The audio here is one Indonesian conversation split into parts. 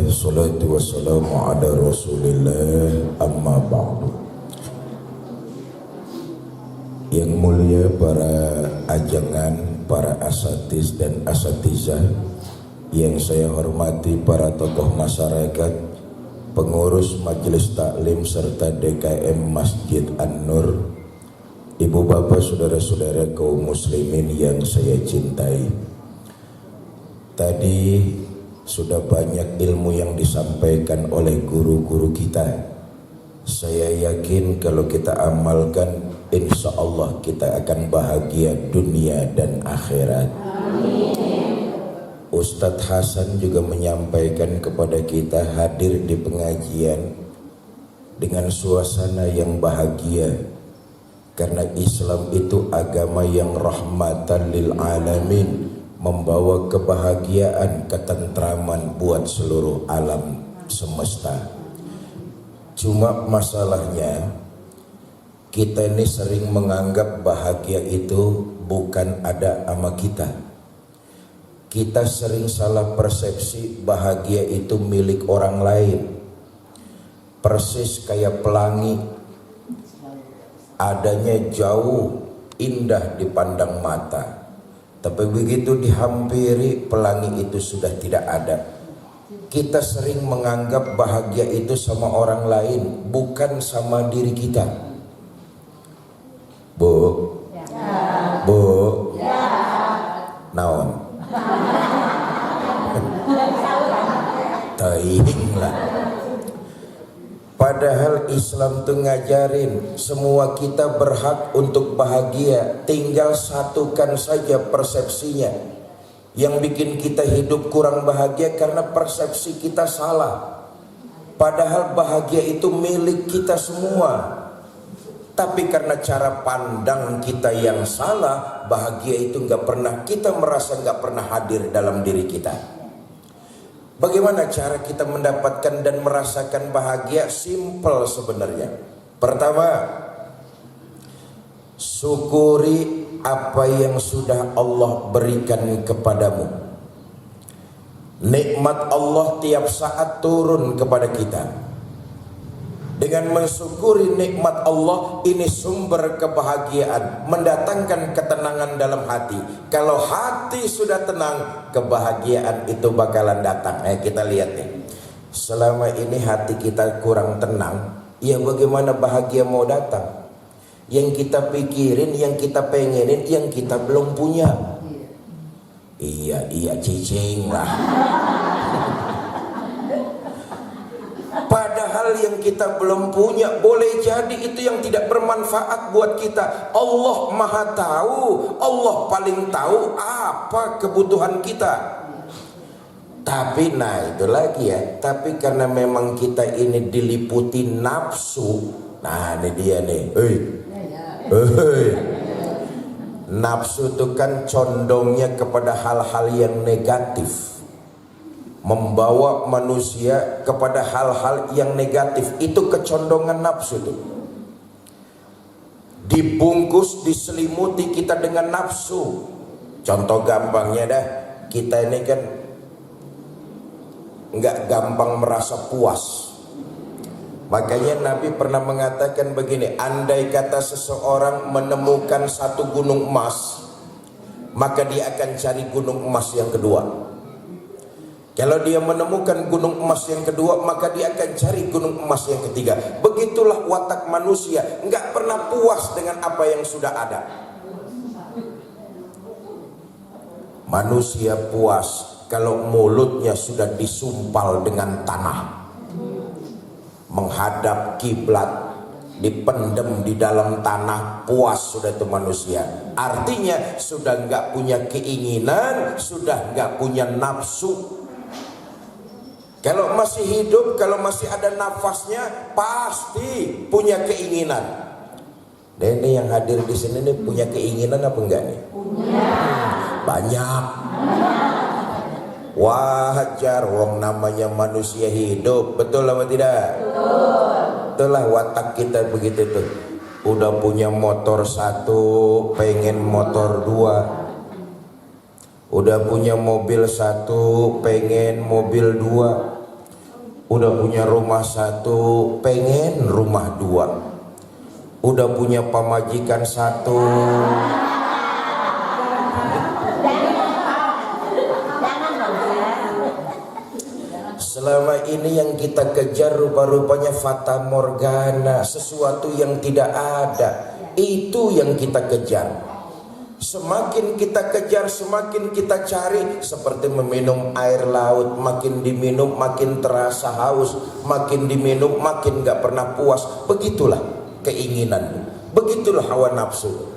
Salatu wassalamu ala rasulillah, amma ba'du. Yang mulia para ajangan, para asatiz dan asatizah, yang saya hormati para tokoh masyarakat, pengurus majelis taklim serta DKM Masjid An-Nur, ibu bapak saudara-saudara kaum muslimin yang saya cintai. Tadi sudah banyak ilmu yang disampaikan oleh guru-guru kita. Saya yakin kalau kita amalkan, insya Allah kita akan bahagia dunia dan akhirat. Amin. Ustadz Hasan juga menyampaikan kepada kita hadir di pengajian dengan suasana yang bahagia, karena Islam itu agama yang rahmatan lil alamin, membawa kebahagiaan, ketentraman buat seluruh alam semesta. Cuma masalahnya kita ini sering menganggap bahagia itu bukan ada sama kita. Kita sering salah persepsi bahagia itu milik orang lain. Persis kayak pelangi, adanya jauh, indah dipandang mata, tapi begitu dihampiri pelangi itu sudah tidak ada. Kita sering menganggap bahagia itu sama orang lain, bukan sama diri kita. Bu, ya. Bu, ya. Naon? Taing lah. Padahal Islam tuh ngajarin semua kita berhak untuk bahagia, tinggal satukan saja persepsinya. Yang bikin kita hidup kurang bahagia karena persepsi kita salah. Padahal bahagia itu milik kita semua. Tapi karena cara pandang kita yang salah, bahagia itu kita merasa nggak pernah hadir dalam diri kita. Bagaimana cara kita mendapatkan dan merasakan bahagia? Simple sebenarnya. Pertama, syukuri apa yang sudah Allah berikan kepadamu. Nikmat Allah tiap saat turun kepada kita. Dengan mensyukuri nikmat Allah, ini sumber kebahagiaan, mendatangkan ketenangan dalam hati. Kalau hati sudah tenang, kebahagiaan itu bakalan datang. Kita lihat nih, selama ini hati kita kurang tenang, ya bagaimana bahagia mau datang? Yang kita pikirin, yang kita pengenin, yang kita belum punya. Iya cicing lah. Padahal yang kita belum punya boleh jadi itu yang tidak bermanfaat buat kita. Allah Maha Tahu, Allah paling tahu apa kebutuhan kita. Tapi itu lagi ya, tapi karena memang kita ini diliputi nafsu. Nah ini dia nih. Nafsu itu kan condongnya kepada hal-hal yang negatif, membawa manusia kepada hal-hal yang negatif. Itu kecondongan nafsu tuh. Dibungkus, diselimuti kita dengan nafsu. Contoh gampangnya dah, kita ini kan nggak gampang merasa puas. Makanya Nabi pernah mengatakan begini, andai kata seseorang menemukan satu gunung emas, maka dia akan cari gunung emas yang kedua. Kalau dia menemukan gunung emas yang kedua, maka dia akan cari gunung emas yang ketiga. Begitulah watak manusia, nggak pernah puas dengan apa yang sudah ada. Manusia puas kalau mulutnya sudah disumpal dengan tanah, menghadap kiblat, dipendem di dalam tanah, puas sudah itu manusia. Artinya sudah nggak punya keinginan, sudah nggak punya nafsu. Kalau masih hidup, kalau masih ada nafasnya, pasti punya keinginan. Dan ini yang hadir di sini nih punya keinginan apa enggak nih? Punya. Banyak. Wajar, wong namanya manusia hidup, betul apa tidak? Betul. Itulah watak kita begitu tuh. Udah punya motor satu, pengen motor dua. Udah punya mobil satu, pengen mobil dua. Udah punya rumah satu, pengen rumah dua. Udah punya pemajikan satu, selama ini yang kita kejar rupa-rupanya fata morgana, sesuatu yang tidak ada. Itu yang kita kejar. Semakin kita kejar, semakin kita cari. Seperti meminum air laut, makin diminum makin terasa haus, makin diminum makin gak pernah puas. Begitulah keinginan, begitulah hawa nafsu.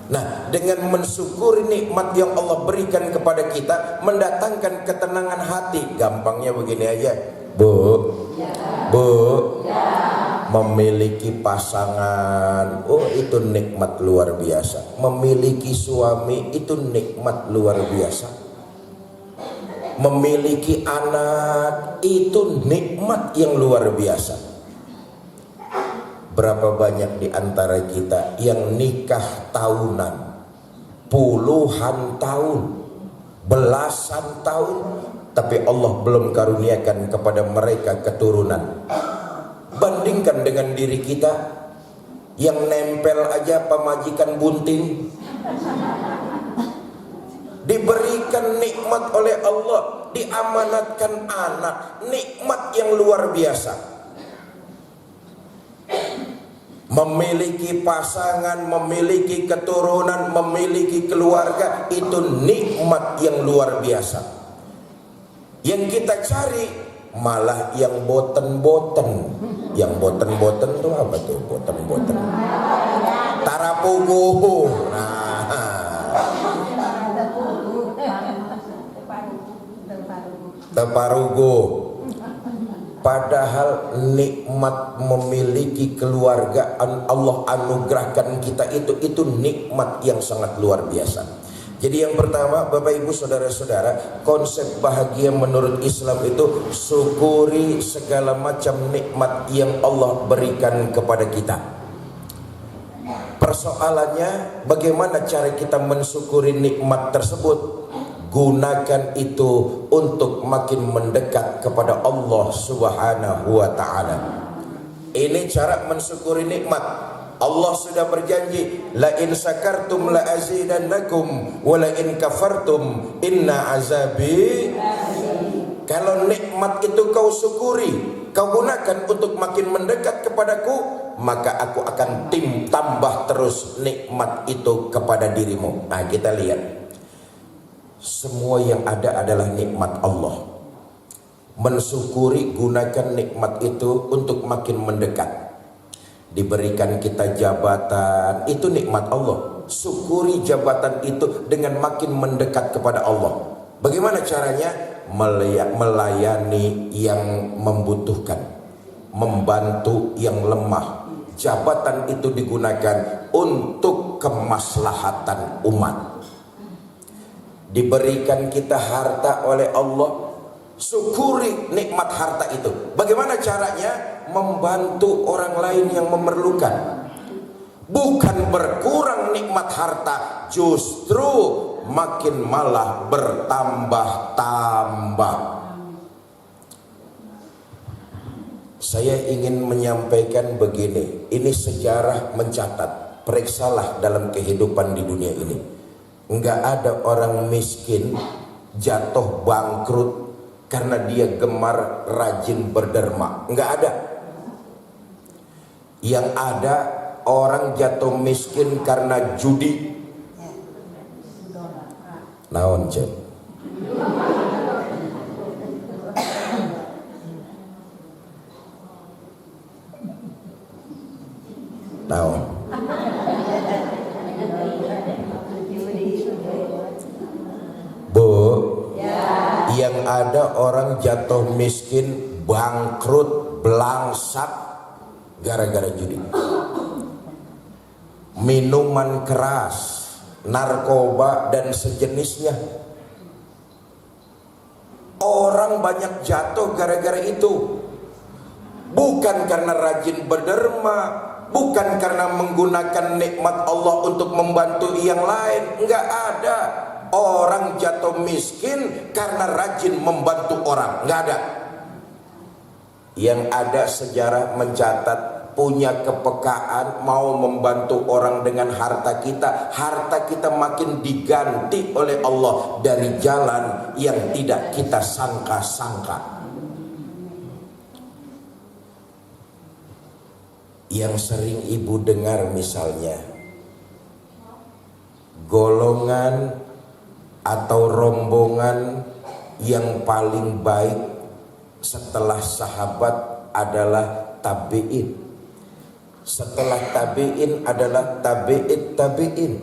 Nah, dengan mensyukuri nikmat yang Allah berikan kepada kita, mendatangkan ketenangan hati. Gampangnya begini aja, Bu, memiliki pasangan, oh itu nikmat luar biasa. Memiliki suami itu nikmat luar biasa. Memiliki anak itu nikmat yang luar biasa. Berapa banyak di antara kita yang nikah tahunan, puluhan tahun, belasan tahun, tapi Allah belum karuniakan kepada mereka keturunan. Bandingkan dengan diri kita yang nempel aja pemajikan bunting. Diberikan nikmat oleh Allah, diamanatkan anak, nikmat yang luar biasa. Memiliki pasangan, memiliki keturunan, memiliki keluarga, itu nikmat yang luar biasa. Yang kita cari malah yang boten-boten. Yang boten-boten tuh apa tuh? Boten-boten tarapugu. Teparugu. Padahal nikmat memiliki keluarga Allah anugerahkan kita itu nikmat yang sangat luar biasa. Jadi yang pertama, Bapak Ibu saudara-saudara, konsep bahagia menurut Islam itu syukuri segala macam nikmat yang Allah berikan kepada kita. Persoalannya bagaimana cara kita mensyukuri nikmat tersebut? Gunakan itu untuk makin mendekat kepada Allah Subhanahu wa ta'ala. Ini cara mensyukuri nikmat. Allah sudah berjanji, la in syakartum la azidannakum wa la in kafartum inna azabi. Kalau nikmat itu kau syukuri, kau gunakan untuk makin mendekat kepadaku, maka aku akan tambah terus nikmat itu kepada dirimu. Nah, kita lihat. Semua yang ada adalah nikmat Allah. Mensyukuri, gunakan nikmat itu untuk makin mendekat. Diberikan kita jabatan, itu nikmat Allah. Syukuri jabatan itu dengan makin mendekat kepada Allah. Bagaimana caranya? Melayani yang membutuhkan, membantu yang lemah. Jabatan itu digunakan untuk kemaslahatan umat. Diberikan kita harta oleh Allah, syukuri nikmat harta itu. Bagaimana caranya? Membantu orang lain yang memerlukan. Bukan berkurang nikmat harta, justru makin malah bertambah-tambah. Saya ingin menyampaikan begini, ini sejarah mencatat, periksalah dalam kehidupan di dunia ini. Enggak ada orang miskin jatuh bangkrut karena dia gemar rajin berderma. Enggak ada. Yang ada orang jatuh miskin karena judi. Naon cek? Naon? Yang ada orang jatuh miskin, bangkrut, belangsak gara-gara judi. Minuman keras, narkoba dan sejenisnya. Orang banyak jatuh gara-gara itu. Bukan karena rajin berderma, bukan karena menggunakan nikmat Allah untuk membantu yang lain. Enggak ada. Orang jatuh miskin karena rajin membantu orang, nggak ada. yang ada sejarah mencatat punya kepekaan mau membantu orang dengan harta kita makin diganti oleh Allah dari jalan yang tidak kita sangka-sangka. Yang sering ibu dengar misalnya, golongan atau rombongan yang paling baik setelah sahabat adalah tabi'in. Setelah tabi'in adalah tabi'in.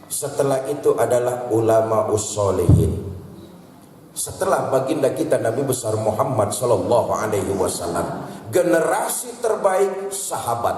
Setelah itu adalah ulama ussolihin. Setelah baginda kita Nabi besar Muhammad sallallahu alaihi wasallam, generasi terbaik sahabat.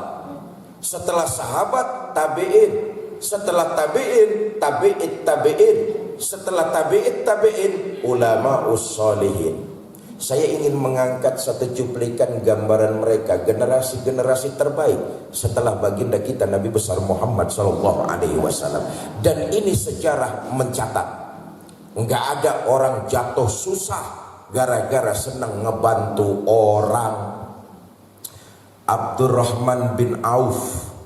Setelah sahabat tabi'in. Setelah tabi'in tabi'in. Setelah tabi'in ulama ussolihin. Saya ingin mengangkat satu cuplikan gambaran mereka, generasi-generasi terbaik setelah baginda kita Nabi besar Muhammad sallallahu alaihi wasallam. Dan ini sejarah mencatat, enggak ada orang jatuh susah gara-gara senang ngebantu orang. Abdurrahman bin Auf,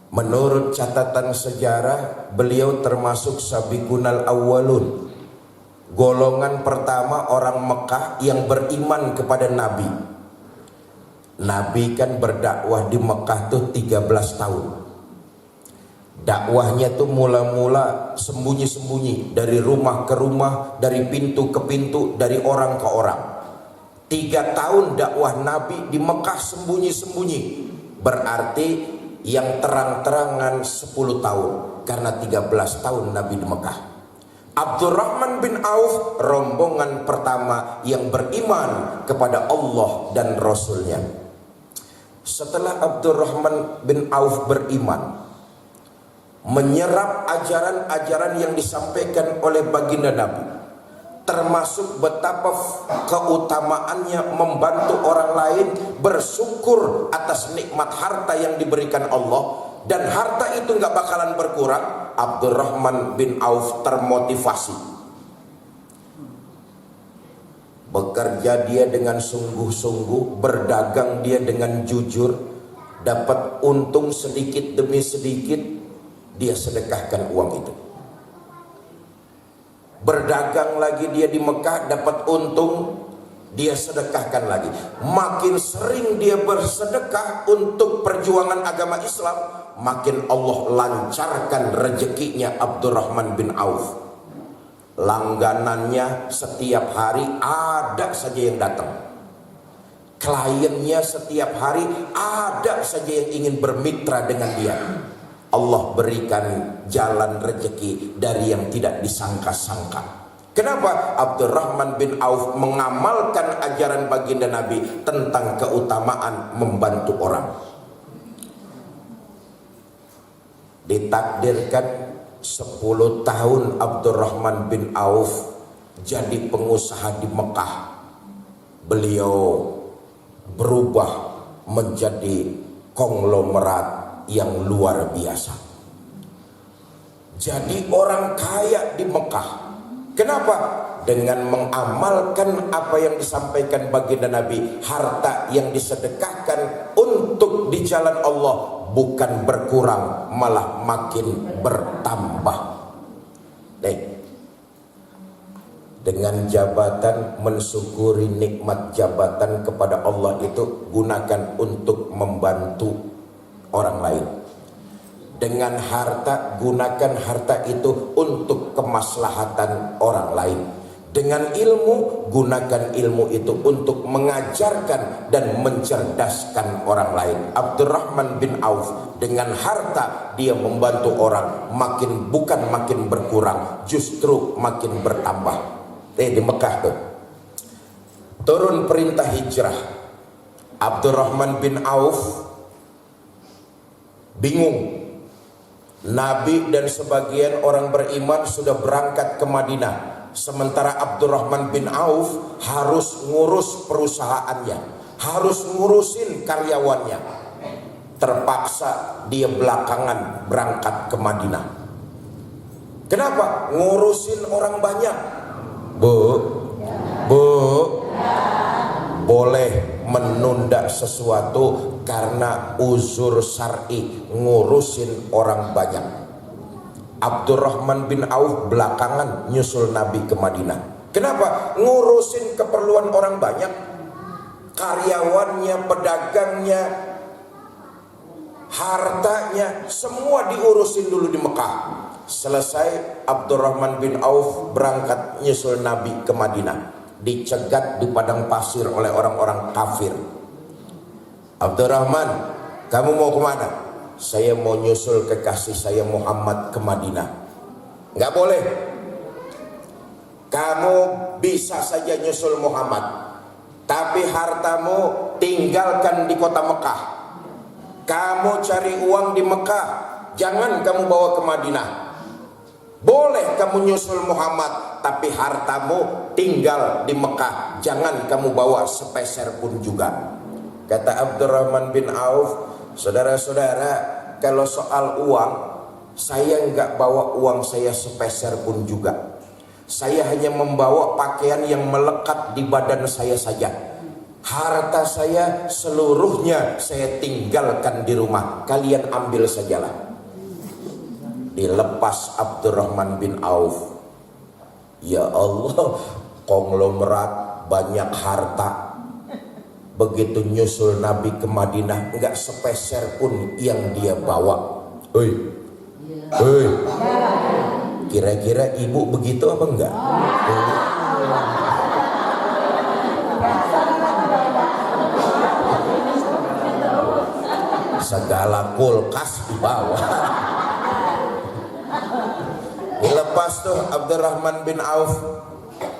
menurut catatan sejarah, beliau termasuk sabiqunal awwalun, golongan pertama orang Mekah yang beriman kepada Nabi. Nabi kan berdakwah di Mekah tuh 13 tahun. Dakwahnya tuh mula-mula sembunyi-sembunyi, dari rumah ke rumah, dari pintu ke pintu, dari orang ke orang. 3 tahun dakwah Nabi di Mekah sembunyi-sembunyi. Berarti yang terang-terangan 10 tahun, karena 13 tahun Nabi di Mekah. Abdurrahman bin Auf, rombongan pertama yang beriman kepada Allah dan Rasulnya. Setelah Abdurrahman bin Auf beriman, menyerap ajaran-ajaran yang disampaikan oleh baginda Nabi, termasuk betapa keutamaannya membantu orang lain, bersyukur atas nikmat harta yang diberikan Allah, dan harta itu nggak bakalan berkurang. Abdurrahman bin Auf termotivasi, bekerja dia dengan sungguh-sungguh, berdagang dia dengan jujur, dapat untung sedikit demi sedikit, dia sedekahkan uang itu. Berdagang lagi dia di Mekah, dapat untung, dia sedekahkan lagi. Makin sering dia bersedekah untuk perjuangan agama Islam, makin Allah lancarkan rezekinya Abdurrahman bin Auf. Langganannya setiap hari ada saja yang datang. Kliennya setiap hari ada saja yang ingin bermitra dengan dia. Allah berikan jalan rezeki dari yang tidak disangka-sangka. Kenapa? Abdurrahman bin Auf mengamalkan ajaran baginda Nabi tentang keutamaan membantu orang. Ditakdirkan 10 tahun Abdurrahman bin Auf jadi pengusaha di Mekah. Beliau berubah menjadi konglomerat yang luar biasa. Jadi orang kaya di Mekah. Kenapa? Dengan mengamalkan apa yang disampaikan baginda Nabi, harta yang disedekahkan untuk di jalan Allah bukan berkurang, malah makin bertambah. Dengan jabatan, mensyukuri nikmat jabatan kepada Allah itu gunakan untuk membantu orang lain. Dengan harta, gunakan harta itu untuk kemaslahatan orang lain. Dengan ilmu, gunakan ilmu itu untuk mengajarkan dan mencerdaskan orang lain. Abdurrahman bin Auf dengan harta dia membantu orang, bukan makin berkurang, justru makin bertambah. Di Mekah tuh turun perintah hijrah. Abdurrahman bin Auf bingung. Nabi dan sebagian orang beriman sudah berangkat ke Madinah, sementara Abdurrahman bin Auf harus ngurus perusahaannya, harus ngurusin karyawannya. Terpaksa dia belakangan berangkat ke Madinah. Kenapa? Ngurusin orang banyak. Bu, boleh menunda sesuatu karena uzur syar'i, ngurusin orang banyak. Abdurrahman bin Auf belakangan nyusul Nabi ke Madinah. Kenapa? Ngurusin keperluan orang banyak. Karyawannya, pedagangnya, hartanya, semua diurusin dulu di Mekah. Selesai, Abdurrahman bin Auf berangkat nyusul Nabi ke Madinah. Dicegat di padang pasir oleh orang-orang kafir. Abdurrahman, kamu mau kemana? Saya mau nyusul kekasih saya Muhammad ke Madinah. Nggak boleh. Kamu bisa saja nyusul Muhammad, tapi hartamu tinggalkan di kota Mekah. Kamu cari uang di Mekah, jangan kamu bawa ke Madinah. Boleh kamu nyusul Muhammad, tapi hartamu tinggal di Mekah, jangan kamu bawa sepeser pun juga. Kata Abdurrahman bin Auf, saudara-saudara, kalau soal uang, saya nggak bawa uang saya sepeser pun juga. Saya hanya membawa pakaian yang melekat di badan saya saja. Harta saya seluruhnya saya tinggalkan di rumah. Kalian ambil sajalah. Dilepas Abdurrahman bin Auf. Ya Allah, konglomerat banyak harta. Begitu nyusul Nabi ke Madinah, enggak sepeser pun yang dia bawa. Hei, hei, kira-kira ibu begitu apa enggak? Segala kulkas dibawa. Dilepas tuh Abdurrahman bin Auf,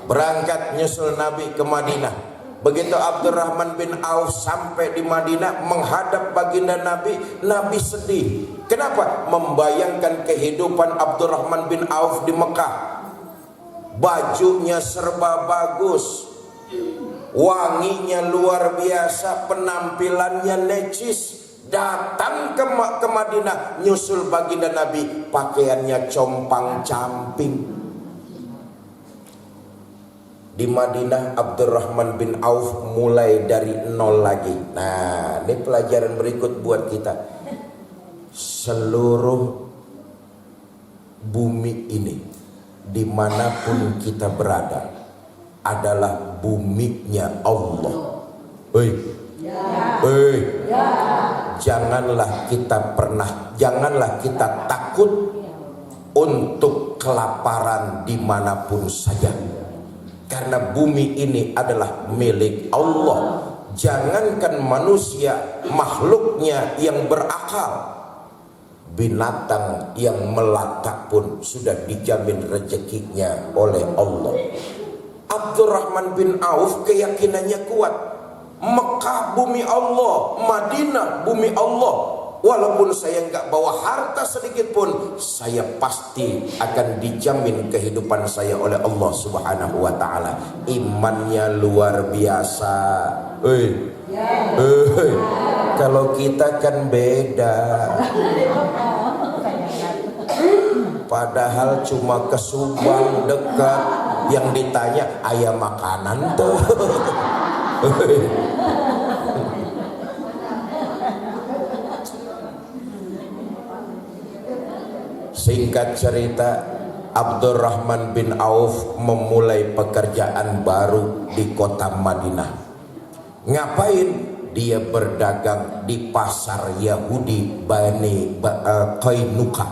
berangkat nyusul Nabi ke Madinah. Begitu Abdurrahman bin Auf sampai di Madinah menghadap baginda Nabi, Nabi sedih. Kenapa? Membayangkan kehidupan Abdurrahman bin Auf di Mekah. Bajunya serba bagus, wanginya luar biasa, penampilannya necis. Datang ke Madinah nyusul baginda Nabi, pakaiannya compang-camping. Di Madinah Abdurrahman bin Auf mulai dari nol lagi. Nah, ini pelajaran berikut buat kita. Seluruh bumi ini, dimanapun kita berada, adalah buminya Allah. Hei, hei, janganlah kita takut untuk kelaparan dimanapun saja. Karena bumi ini adalah milik Allah. Jangankan manusia, makhluknya yang berakal, binatang yang melata pun sudah dijamin rezekinya oleh Allah. Abdurrahman bin Auf keyakinannya kuat. Mekah bumi Allah, Madinah bumi Allah. Walaupun saya nggak bawa harta sedikit pun, saya pasti akan dijamin kehidupan saya oleh Allah Subhanahu wa Ta'ala. Imannya luar biasa. Kalau kita kan beda. Padahal cuma ke Subang dekat, yang ditanya ayam makanan tuh. Singkat cerita, Abdurrahman bin Auf memulai pekerjaan baru di kota Madinah. Ngapain? Dia berdagang di pasar Yahudi Bani Qainuqa.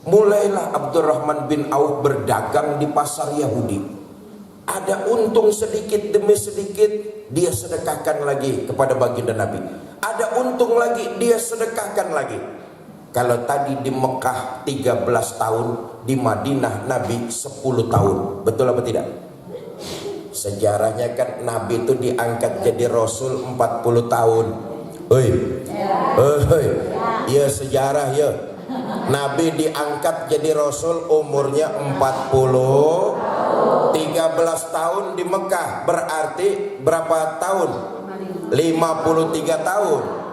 Mulailah Abdurrahman bin Auf berdagang di pasar Yahudi. Ada untung sedikit demi sedikit, dia sedekahkan lagi kepada baginda Nabi. Ada untung lagi, dia sedekahkan lagi. Kalau tadi di Mekah 13 tahun, di Madinah Nabi 10 tahun. Betul apa tidak? Sejarahnya kan Nabi itu diangkat jadi Rasul 40 tahun. Ya sejarah ya. Nabi diangkat jadi Rasul umurnya 40, 13 tahun di Mekah. Berarti berapa tahun? 53 tahun.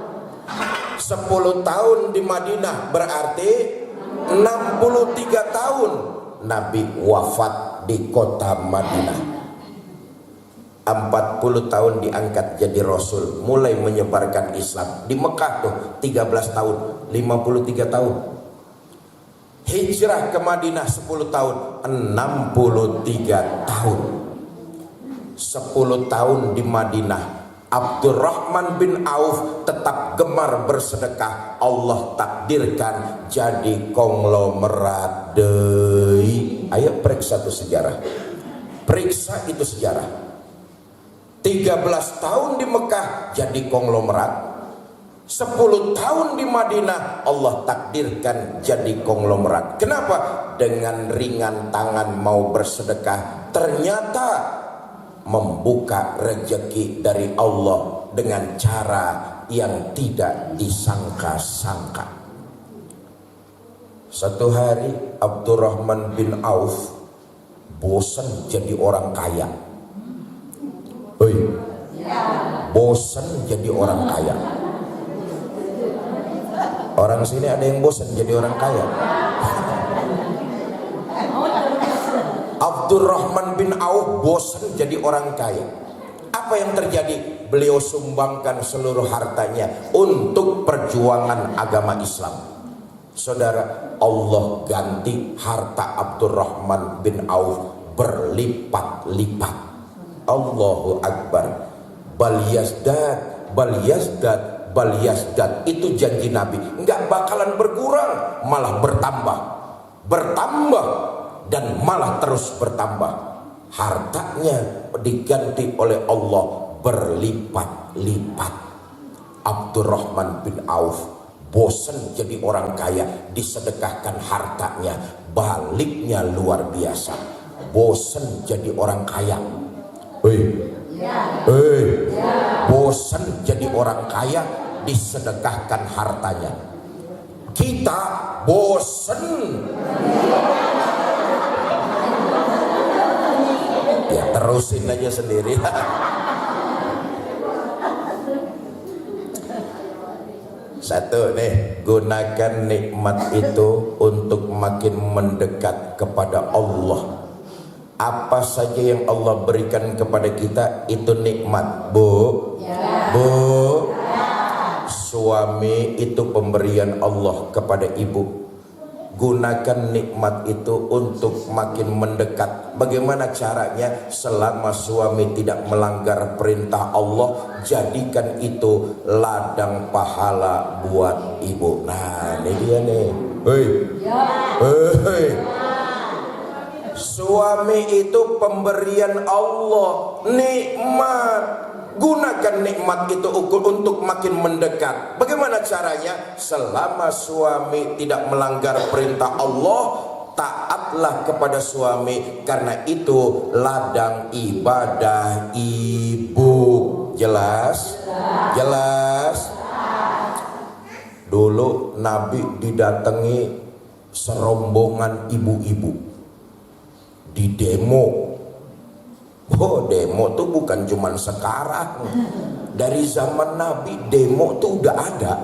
10 tahun di Madinah berarti 63 tahun Nabi wafat di kota Madinah. 40 tahun diangkat jadi Rasul, mulai menyebarkan Islam. Di Mekah tuh 13 tahun, 53 tahun. Hijrah ke Madinah 10 tahun, 63 tahun. 10 tahun di Madinah, Abdurrahman bin Auf tetap gemar bersedekah. Allah takdirkan jadi konglomerat deui. Ayo periksa itu sejarah. Periksa itu sejarah. 13 tahun di Mekah jadi konglomerat. 10 tahun di Madinah Allah takdirkan jadi konglomerat. Kenapa? Dengan ringan tangan mau bersedekah, ternyata membuka rezeki dari Allah dengan cara yang tidak disangka-sangka. Satu hari Abdurrahman bin Auf bosan jadi orang kaya. Bosan jadi orang kaya. Orang sini ada yang bosan jadi orang kaya? Abdurrahman bin Auf bosan jadi orang kaya. Apa yang terjadi? Beliau sumbangkan seluruh hartanya untuk perjuangan agama Islam. Saudara, Allah ganti harta Abdurrahman bin Auf berlipat-lipat. Allahu Akbar. Bal yazdad, bal yazdad, bal yazdad. Itu janji Nabi. Enggak bakalan berkurang, malah bertambah. Bertambah dan malah terus bertambah. Hartanya diganti oleh Allah berlipat-lipat. Abdurrahman bin Auf bosan jadi orang kaya, disedekahkan hartanya, baliknya luar biasa. Bosan jadi orang kaya. Bosan jadi orang kaya, disedekahkan hartanya. Kita bosan. Ya terusin aja sendiri. Satu nih, gunakan nikmat itu untuk makin mendekat kepada Allah. Apa saja yang Allah berikan kepada kita itu nikmat, Bu. Bu. Suami itu pemberian Allah kepada ibu. Gunakan nikmat itu untuk makin mendekat. Bagaimana caranya? Selama suami tidak melanggar perintah Allah, jadikan itu ladang pahala buat ibu. Nah, ini dia nih. Suami itu pemberian Allah, nikmat. Gunakan nikmat itu untuk makin mendekat. Bagaimana caranya? Selama suami tidak melanggar perintah Allah, taatlah kepada suami, karena itu ladang ibadah ibu. Jelas? Jelas? Dulu Nabi didatangi serombongan ibu-ibu di demo. Oh, demo tuh bukan cuman sekarang. Dari zaman Nabi demo tuh udah ada.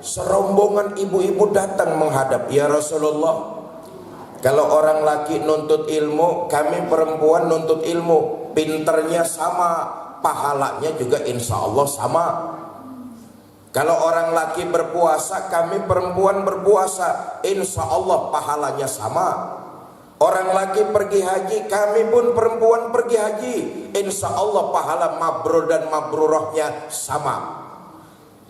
Serombongan ibu-ibu datang menghadap, ya Rasulullah, kalau orang laki nuntut ilmu, kami perempuan nuntut ilmu, pinternya sama, pahalanya juga insya Allah sama. Kalau orang laki berpuasa, kami perempuan berpuasa, insya Allah pahalanya sama. Orang laki pergi haji, kami pun perempuan pergi haji, insya Allah pahala mabrur dan mabrurahnya sama.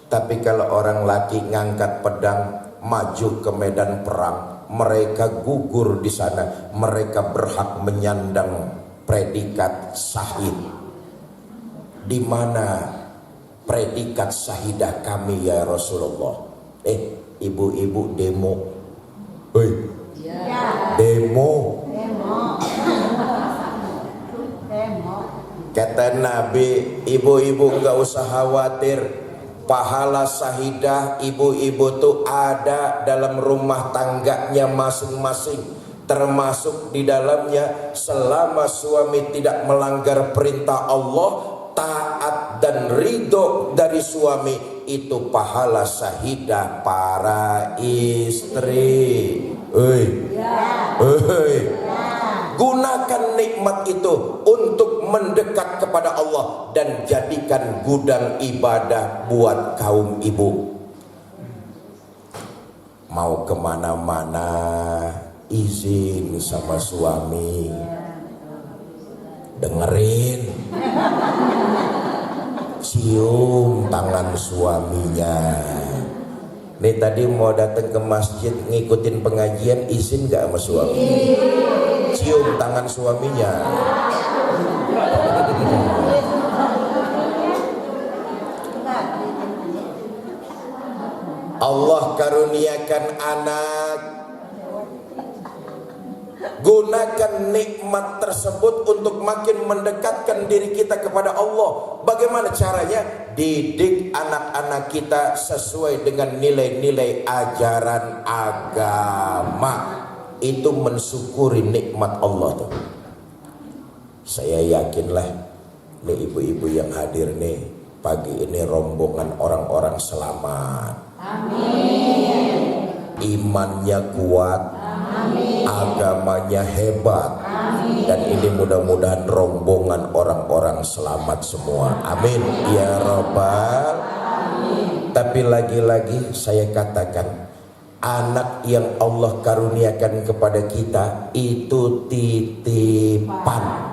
Tapi kalau orang laki ngangkat pedang maju ke medan perang, mereka gugur di sana, mereka berhak menyandang predikat syahid. Di mana predikat syahidah kami ya Rasulullah? Ibu-ibu demo. Demo. Kata Nabi, ibu-ibu enggak usah khawatir, pahala syahidah ibu-ibu tuh ada dalam rumah tangganya masing-masing, termasuk di dalamnya selama suami tidak melanggar perintah Allah, taat dan ridho dari suami, itu pahala syahidah para istri. Gunakan nikmat itu untuk mendekat kepada Allah dan jadikan gudang ibadah buat kaum ibu. Mau kemana-mana izin sama suami, dengerin, cium tangan suaminya. Nih tadi mau datang ke masjid ngikutin pengajian, izin gak sama suami? Cium tangan suaminya. Allah karuniakan anak, gunakan nikmat tersebut untuk makin mendekatkan diri kita kepada Allah. Bagaimana caranya? Didik anak-anak kita sesuai dengan nilai-nilai ajaran agama. Itu mensyukuri nikmat Allah tuh. Saya yakinlah nih ibu-ibu yang hadir nih pagi ini rombongan orang-orang selamat. Amin. Imannya kuat. Amin. Agamanya hebat. Amin. Dan ini mudah-mudahan rombongan orang-orang selamat semua. Amin ya Rabbal. Amin. Tapi lagi-lagi saya katakan, anak yang Allah karuniakan kepada kita itu titipan.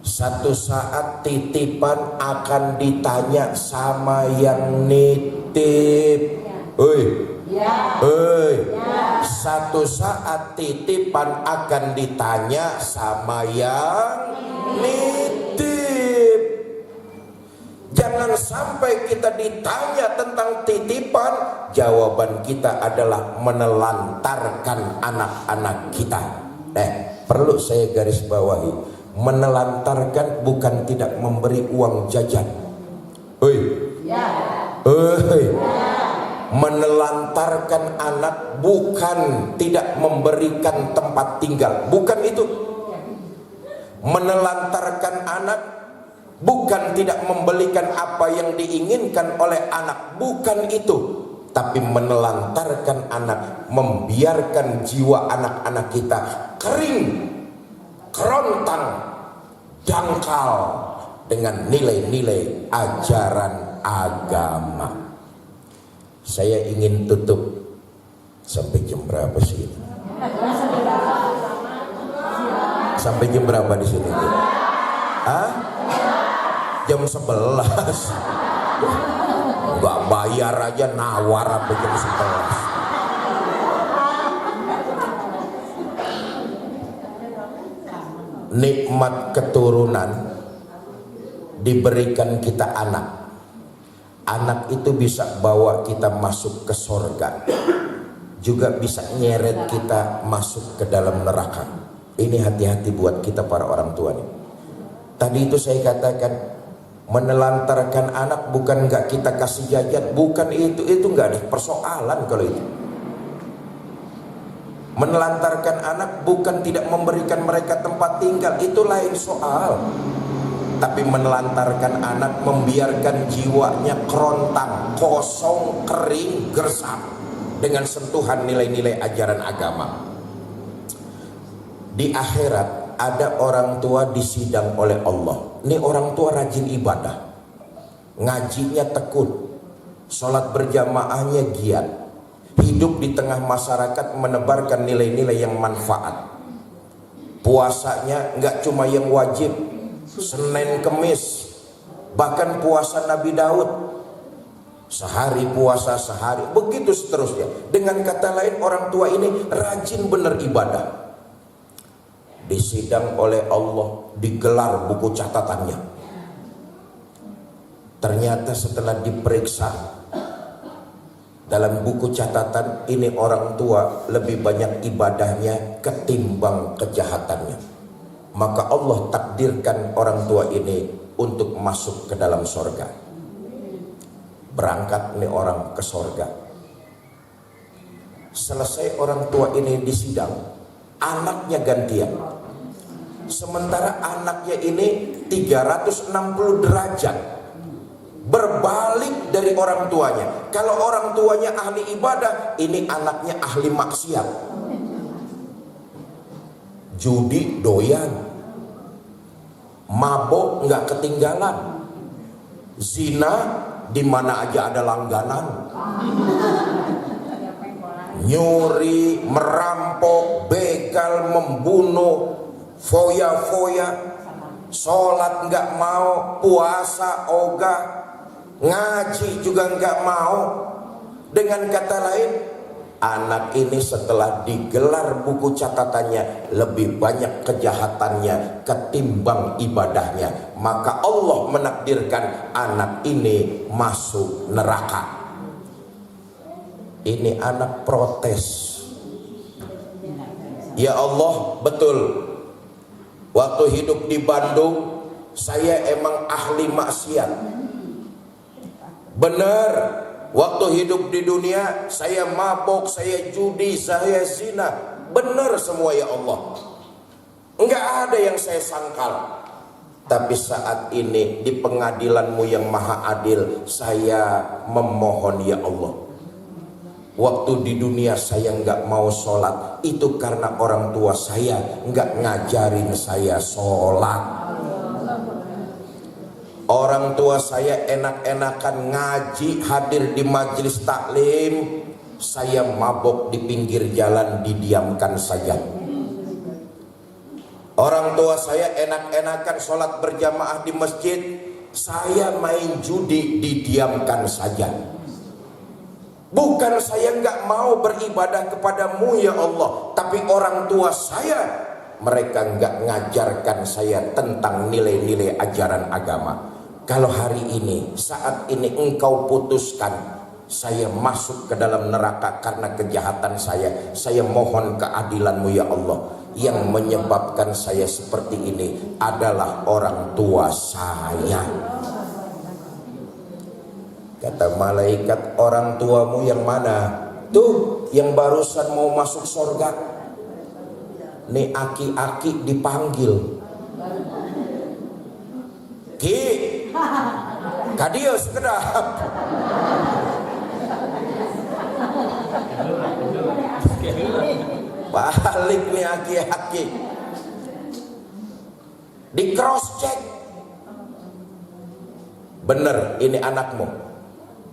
Satu saat titipan akan ditanya sama yang nitip. Hei, hei. Satu saat titipan akan ditanya sama yang nitip. Jangan sampai kita ditanya tentang titipan, jawaban kita adalah menelantarkan anak-anak kita. Perlu saya garis bawahi, menelantarkan bukan tidak memberi uang jajan. Hei, hei. Menelantarkan anak bukan tidak memberikan tempat tinggal, bukan itu. Menelantarkan anak bukan tidak membelikan apa yang diinginkan oleh anak, bukan itu. Tapi menelantarkan anak, membiarkan jiwa anak-anak kita kering, kerontang, dangkal dengan nilai-nilai ajaran agama. Saya ingin tutup sampai jam berapa sih? Sampai jam berapa di sini? Hah? Jam 11. Enggak bayar aja nawar apa jam 11. Nikmat keturunan diberikan kita anak. Anak itu bisa bawa kita masuk ke sorga, juga bisa nyeret kita masuk ke dalam neraka. Ini hati-hati buat kita para orang tua nih. Tadi itu saya katakan, menelantarkan anak bukan nggak kita kasih jajan, bukan itu nggak ada persoalan kalau itu. Menelantarkan anak bukan tidak memberikan mereka tempat tinggal, itu lain soal. Tapi menelantarkan anak, membiarkan jiwanya kerontang, kosong, kering, gersam dengan sentuhan nilai-nilai ajaran agama. Di akhirat ada orang tua disidang oleh Allah. Ini orang tua rajin ibadah, ngajinya tekun, sholat berjamaahnya giat, hidup di tengah masyarakat menebarkan nilai-nilai yang manfaat. Puasanya nggak cuma yang wajib, Senin Kemis, bahkan puasa Nabi Daud, sehari puasa sehari, begitu seterusnya. Dengan kata lain, orang tua ini rajin bener ibadah. Disidang oleh Allah, digelar buku catatannya. Ternyata setelah diperiksa dalam buku catatan ini, orang tua lebih banyak ibadahnya ketimbang kejahatannya. Maka Allah takdirkan orang tua ini untuk masuk ke dalam sorga. Berangkat nih orang ke sorga. Selesai orang tua ini disidang, anaknya gantian. Sementara anaknya ini 360 derajat berbalik dari orang tuanya. Kalau orang tuanya ahli ibadah, ini anaknya ahli maksiat. judi doyan, mabok nggak ketinggalan, zina di mana aja ada langganan, nyuri, merampok, begal, membunuh, foya-foya, sholat nggak mau, puasa ogah, ngaji juga nggak mau. Dengan kata lain, anak ini setelah digelar buku catatannya lebih banyak kejahatannya ketimbang ibadahnya, maka Allah menakdirkan anak ini masuk neraka. Ini anak protes, ya Allah, betul, waktu hidup di Bandung saya emang ahli maksiat, benar. Waktu hidup di dunia saya mabok, saya judi, saya zina, benar semua ya Allah, enggak ada yang saya sangkal. Tapi saat ini di pengadilan-Mu yang maha adil, saya memohon ya Allah, waktu di dunia saya enggak mau sholat, itu karena orang tua saya enggak ngajarin saya sholat. Orang tua saya enak-enakan ngaji, hadir di majelis taklim, saya mabok di pinggir jalan, didiamkan saja. Orang tua saya enak-enakan sholat berjamaah di masjid, saya main judi, didiamkan saja. Bukan saya nggak mau beribadah kepadamu ya Allah, tapi orang tua saya, mereka nggak ngajarkan saya tentang nilai-nilai ajaran agama. Kalau hari ini, saat ini engkau putuskan saya masuk ke dalam neraka karena kejahatan saya mohon keadilan-Mu ya Allah. Yang menyebabkan saya seperti ini adalah orang tua saya. Kata malaikat, orang tuamu yang mana? Tuh, yang barusan mau masuk surga. Nih aki-aki dipanggil. Ki, kadio sekedap. Balik nih aki-aki, di cross check, bener ini anakmu,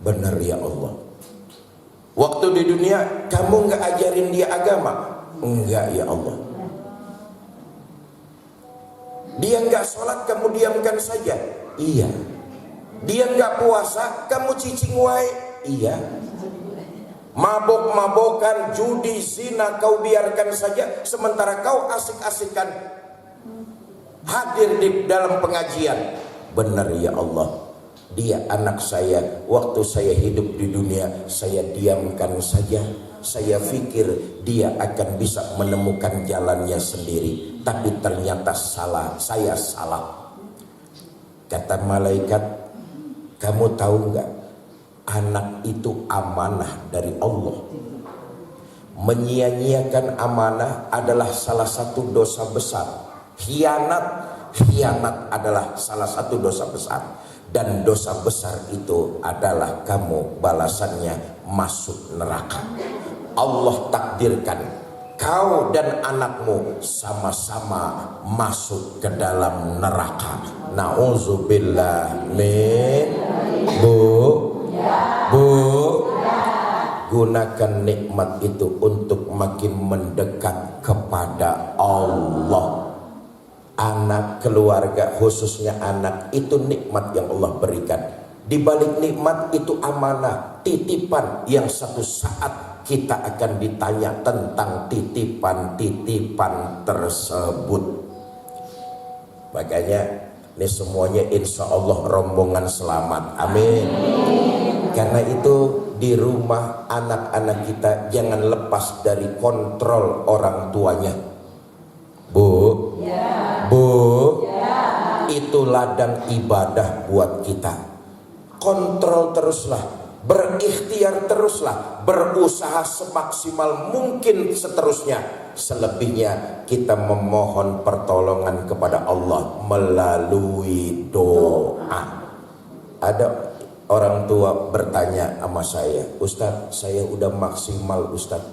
bener ya Allah. Waktu di dunia kamu nggak ajarin dia agama, enggak ya Allah. Dia nggak sholat, kamu diamkan saja, iya. Dia nggak puasa, kamu cicing wae, iya. Mabok-mabokan, judi, zina kau biarkan saja, sementara kau asik-asikan hadir di dalam pengajian. Benar ya Allah, dia anak saya. Waktu saya hidup di dunia, saya diamkan saja. Saya pikir dia akan bisa menemukan jalannya sendiri, tapi ternyata salah, saya salah. Kata malaikat, kamu tahu nggak, anak itu amanah dari Allah. Menyia-nyiakan amanah adalah salah satu dosa besar. Khianat adalah salah satu dosa besar. Dan dosa besar itu adalah kamu balasannya masuk neraka. Allah takdirkan kau dan anakmu sama-sama masuk ke dalam neraka. Nauzubillah min. Bu, gunakan nikmat itu untuk makin mendekat kepada Allah. Anak, keluarga, khususnya anak, itu nikmat yang Allah berikan. Di balik nikmat itu amanah, titipan yang satu saat kita akan ditanya tentang titipan-titipan tersebut. Makanya ini semuanya insya Allah rombongan selamat, amin. Karena itu di rumah anak-anak kita jangan lepas dari kontrol orang tuanya. Bu, itu ladang ibadah buat kita. Kontrol teruslah, berikhtiar teruslah, berusaha semaksimal mungkin seterusnya. Selebihnya kita memohon pertolongan kepada Allah melalui doa. Ada orang tua bertanya sama saya, Ustadz, saya udah maksimal Ustadz,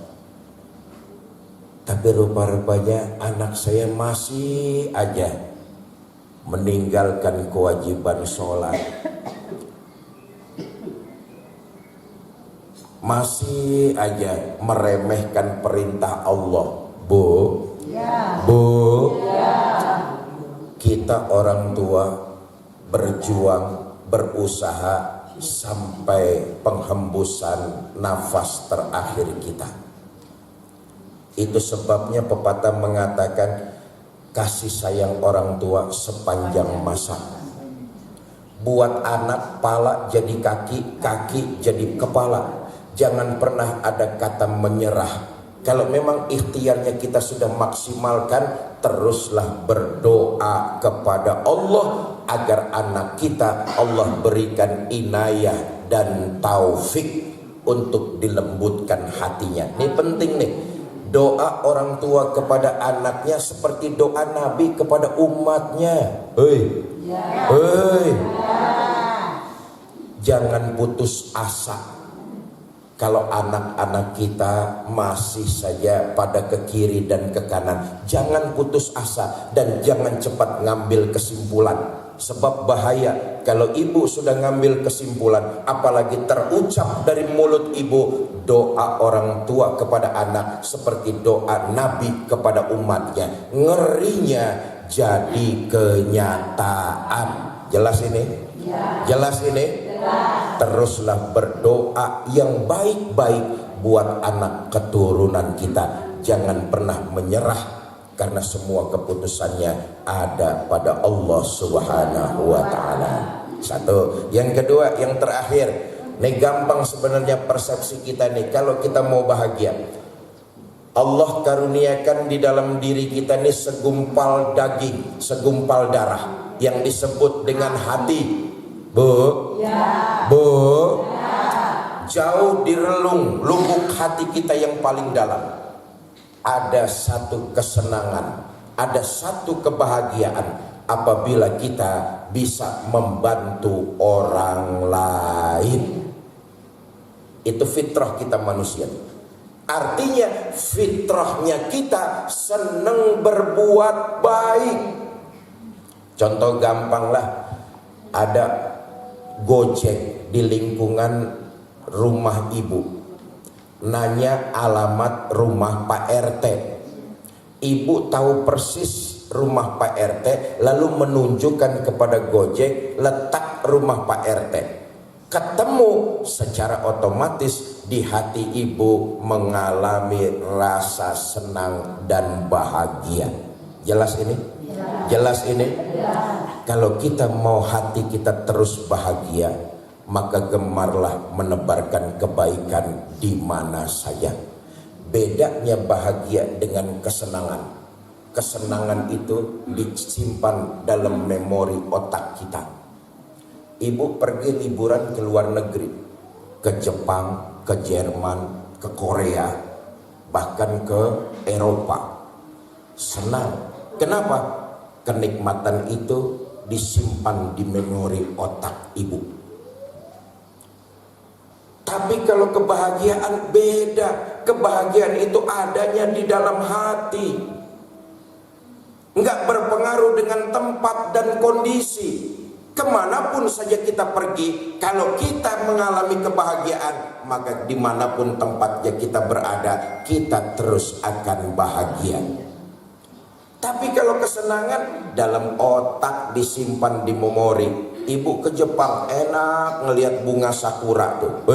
Tapi rupa-rupanya anak saya masih aja meninggalkan kewajiban sholat, masih aja meremehkan perintah Allah. Bu, kita orang tua berjuang, berusaha sampai penghembusan nafas terakhir kita. Itu sebabnya pepatah mengatakan kasih sayang orang tua sepanjang masa. Buat anak pala jadi kaki, kaki jadi kepala. Jangan pernah ada kata menyerah. Kalau memang ikhtiarnya kita sudah maksimalkan, teruslah berdoa kepada Allah agar anak kita Allah berikan inayah dan taufik untuk dilembutkan hatinya. Ini penting nih. Doa orang tua kepada anaknya seperti doa Nabi kepada umatnya. Jangan putus asa. Kalau anak-anak kita masih saja pada ke kiri dan ke kanan, jangan putus asa dan jangan cepat ngambil kesimpulan. Sebab bahaya kalau ibu sudah ngambil kesimpulan, apalagi terucap dari mulut ibu, doa orang tua kepada anak seperti doa Nabi kepada umatnya. Ngerinya jadi kenyataan. Jelas ini? Jelas ini? Teruslah berdoa yang baik-baik buat anak keturunan kita. Jangan pernah menyerah, karena semua keputusannya ada pada Allah Subhanahu wa ta'ala. Satu. Yang kedua, yang terakhir, ini gampang sebenarnya persepsi kita nih. Kalau kita mau bahagia, Allah karuniakan di dalam diri kita nih segumpal daging, segumpal darah yang disebut dengan hati. Jauh di relung lubuk hati kita yang paling dalam ada satu kesenangan, ada satu kebahagiaan apabila kita bisa membantu orang lain. Itu fitrah kita manusia. Artinya fitrahnya kita senang berbuat baik. Contoh gampang lah, ada Gojek di lingkungan rumah ibu, nanya alamat rumah Pak RT. Ibu tahu persis rumah Pak RT, lalu menunjukkan kepada Gojek letak rumah Pak RT. Ketemu, secara otomatis di hati ibu mengalami rasa senang dan bahagia. Jelas ini? Jelas ini? Kalau kita mau hati kita terus bahagia, maka gemarlah menebarkan kebaikan di mana saja. Bedanya bahagia dengan kesenangan. Kesenangan itu disimpan dalam memori otak kita. Ibu pergi liburan ke luar negeri, ke Jepang, ke Jerman, ke Korea, bahkan ke Eropa. Senang. Kenapa? Kenikmatan itu disimpan di memori otak ibu. Tapi kalau kebahagiaan beda. Kebahagiaan itu adanya di dalam hati, enggak berpengaruh dengan tempat dan kondisi. Kemanapun saja kita pergi, kalau kita mengalami kebahagiaan, maka dimanapun tempatnya kita berada, kita terus akan bahagia. Tapi kalau kesenangan dalam otak disimpan di memori. Ibu ke Jepang enak ngelihat bunga sakura tuh.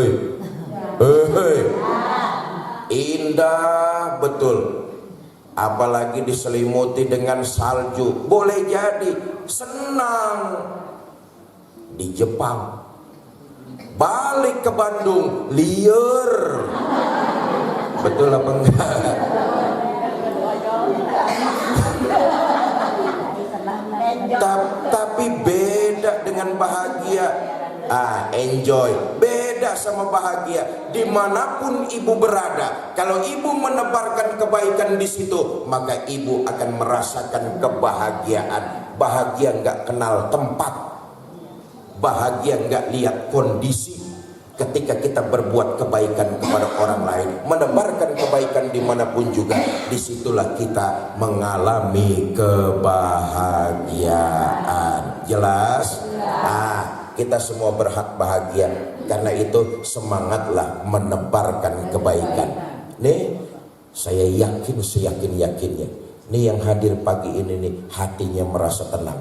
Indah betul. Apalagi diselimuti dengan salju. Boleh jadi senang di Jepang. Balik ke Bandung liar. Betul apa enggak? Tapi beda dengan bahagia. Enjoy. Beda sama bahagia. Dimanapun ibu berada, kalau ibu menebarkan kebaikan di situ, maka ibu akan merasakan kebahagiaan. Bahagia nggak kenal tempat. Bahagia nggak lihat kondisi. Ketika kita berbuat kebaikan kepada orang lain, menebarkan kebaikan di mana bagaimanapun juga disitulah kita mengalami kebahagiaan. Jelas? Nah, kita semua berhak bahagia. Karena itu semangatlah menebarkan kebaikan. Nih, saya yakin seyakin-yakinnya, nih yang hadir pagi ini nih hatinya merasa tenang.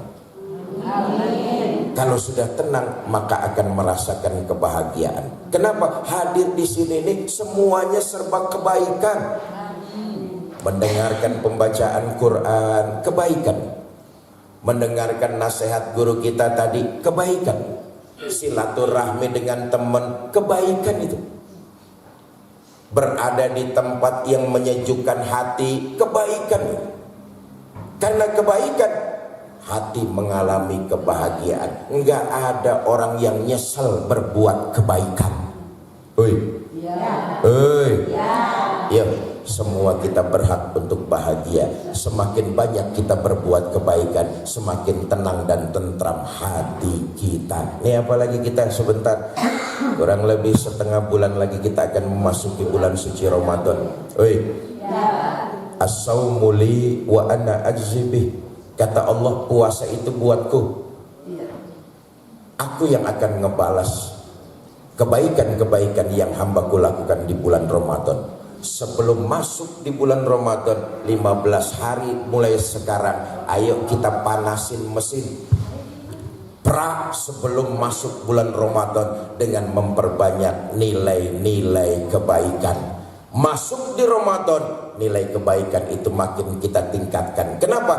Amin. Kalau sudah tenang maka akan merasakan kebahagiaan. Kenapa? Hadir di sini nih semuanya serba kebaikan. Mendengarkan pembacaan Quran, kebaikan. Mendengarkan nasihat guru kita tadi, kebaikan. Silaturahmi dengan teman, kebaikan itu. Berada di tempat yang menyejukkan hati, kebaikan. Karena kebaikan, hati mengalami kebahagiaan. Enggak ada orang yang nyesel berbuat kebaikan. Ya, semua kita berhak untuk bahagia. Semakin banyak kita berbuat kebaikan, semakin tenang dan tentram hati kita. Ini apalagi kita sebentar, kurang lebih setengah bulan lagi kita akan memasuki bulan suci Ramadan. As-saumu li wa ana ajzi bih. Kata Allah, puasa itu buatku. Aku yang akan ngebalas kebaikan-kebaikan yang hambaku lakukan di bulan Ramadan. Sebelum masuk di bulan Ramadan 15 hari mulai sekarang, ayo kita panasin mesin sebelum masuk bulan Ramadan dengan memperbanyak nilai-nilai kebaikan. Masuk di Ramadan, nilai kebaikan itu makin kita tingkatkan. Kenapa?